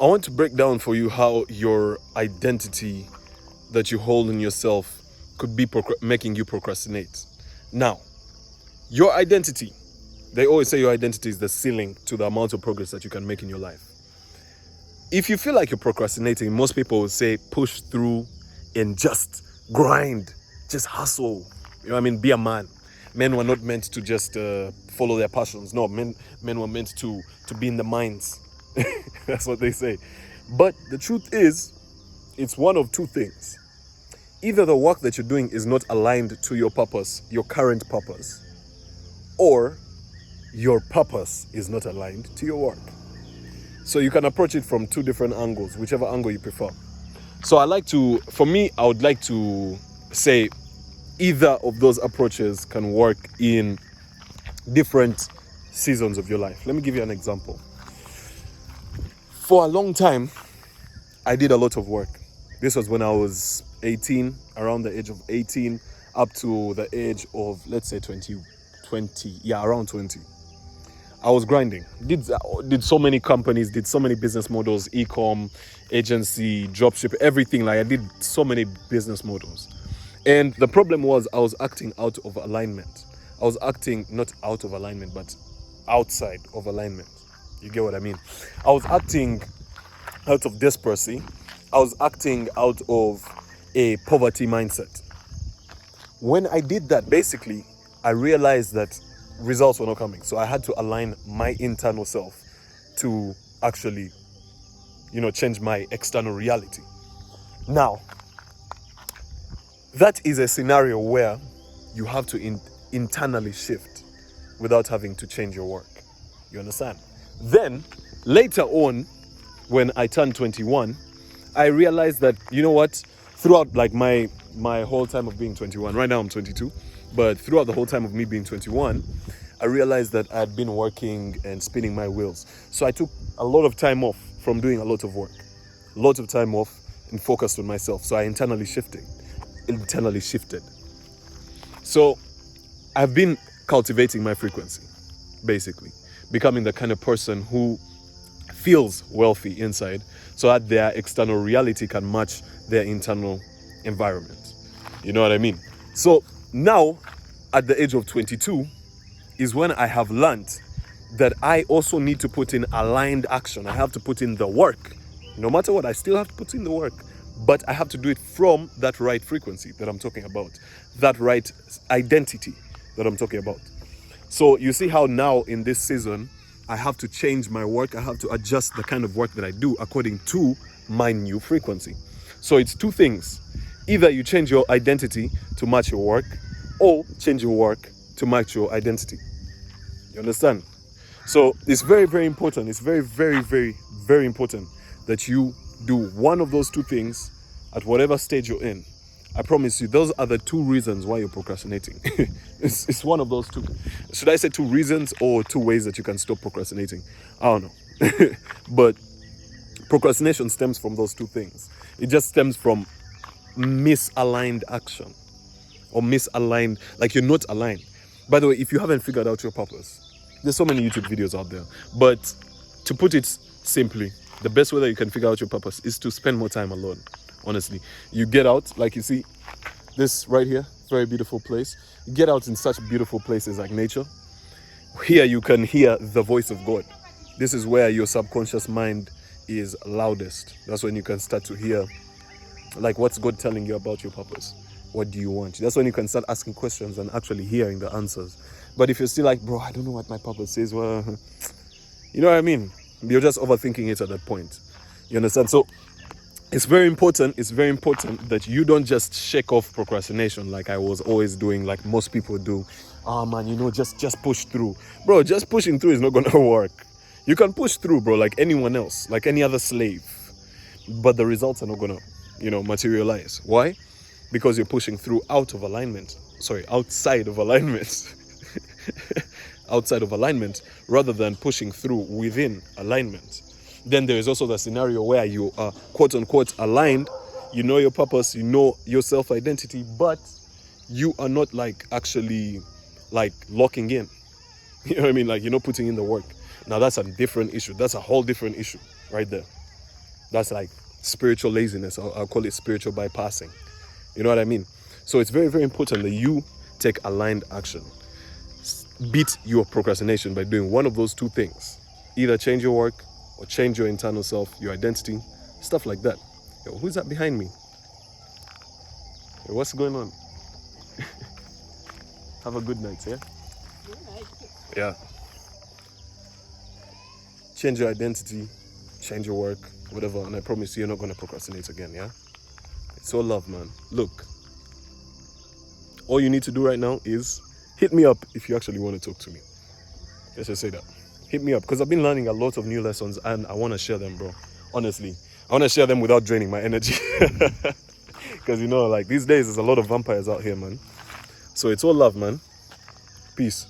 I want to break down for you how your identity that you hold in yourself could be making you procrastinate. Now, your identity, they always say your identity is the ceiling to the amount of progress that you can make in your life. If you feel like you're procrastinating, most people will say push through and just grind, just hustle. You know what I mean? Be a man. Men were not meant to just follow their passions. No, men were meant to be in the mines. That's what they say. But the truth is, it's one of two things. Either the work that you're doing is not aligned to your purpose, your current purpose, or your purpose is not aligned to your work. So you can approach it from two different angles, whichever angle you prefer. So I would like to say either of those approaches can work in different seasons of your life. Let me give you an example. For a long time, I did a lot of work. This was when I was 18, around the age of 18, up to the age of, let's say 20, around 20. I was grinding. Did so many companies, did so many business models, e-com, agency, dropship, everything. Like I did so many business models. And the problem was I was acting out of alignment. I was acting not out of alignment, but outside of alignment. You get what I mean? I was acting out of desperation. I was acting out of a poverty mindset. When I did that, basically, I realized that results were not coming. So I had to align my internal self to actually, change my external reality. Now, that is a scenario where you have to internally shift without having to change your work. You understand? Then, later on, when I turned 21, I realized that, throughout like my whole time of being 21, right now I'm 22, but throughout the whole time of me being 21, I realized that I had been working and spinning my wheels. So I took a lot of time off from doing a lot of work, lots of time off and focused on myself. So I internally shifted. So I've been cultivating my frequency, basically, becoming the kind of person who feels wealthy inside so that their external reality can match their internal environment. You know what I mean? So now, at the age of 22, is when I have learned that I also need to put in aligned action. I have to put in the work. No matter what, I still have to put in the work. But I have to do it from that right frequency that I'm talking about, that right identity that I'm talking about. So you see how now in this season, I have to change my work. I have to adjust the kind of work that I do according to my new frequency. So it's two things. Either you change your identity to match your work, or change your work to match your identity. You understand? So it's very, very important. It's very, very, very, very important that you do one of those two things at whatever stage you're in. I promise you, those are the two reasons why you're procrastinating. It's one of those two. Should I say two reasons or two ways that you can stop procrastinating? I don't know. But procrastination stems from those two things. It just stems from misaligned action or misaligned, like you're not aligned. By the way, if you haven't figured out your purpose, there's so many YouTube videos out there. But to put it simply, the best way that you can figure out your purpose is to spend more time alone. Honestly, you get out, like you see this right here, very beautiful place. You get out in such beautiful places like nature. Here you can hear the voice of God. This is where your subconscious mind is loudest. That's when you can start to hear, like, what's God telling you about your purpose? What do you want? That's when you can start asking questions and actually hearing the answers. But if you're still like, bro, I don't know what my purpose is, well, you know what I mean? You're just overthinking it at that point. You understand? So it's very important that you don't just shake off procrastination like I was always doing, like most people do. Oh man, just push through. Bro, just pushing through is not gonna work. You can push through, bro, like anyone else, like any other slave. But the results are not gonna, materialize. Why? Because you're pushing through outside of alignment. Outside of alignment rather than pushing through within alignment. Then there is also the scenario where you are quote unquote aligned, you know your purpose, you know your self-identity, but you are not like actually like locking in. You know what I mean? Like you're not putting in the work. Now that's a different issue. That's a whole different issue right there. That's like spiritual laziness. I'll call it spiritual bypassing. You know what I mean? So it's very, very important that you take aligned action. Beat your procrastination by doing one of those two things. Either change your work or change your internal self, your identity, stuff like that. Yo, who's that behind me? Yo, what's going on? Have a good night, yeah? Good night. Yeah. Change your identity, change your work, whatever, and I promise you, you're not going to procrastinate again, yeah? It's all love, man. Look, all you need to do right now is hit me up if you actually want to talk to me. Let's just say that. Hit me up, because I've been learning a lot of new lessons and I want to share them, bro. Honestly. I want to share them without draining my energy. Because, you know, like these days, there's a lot of vampires out here, man. So it's all love, man. Peace.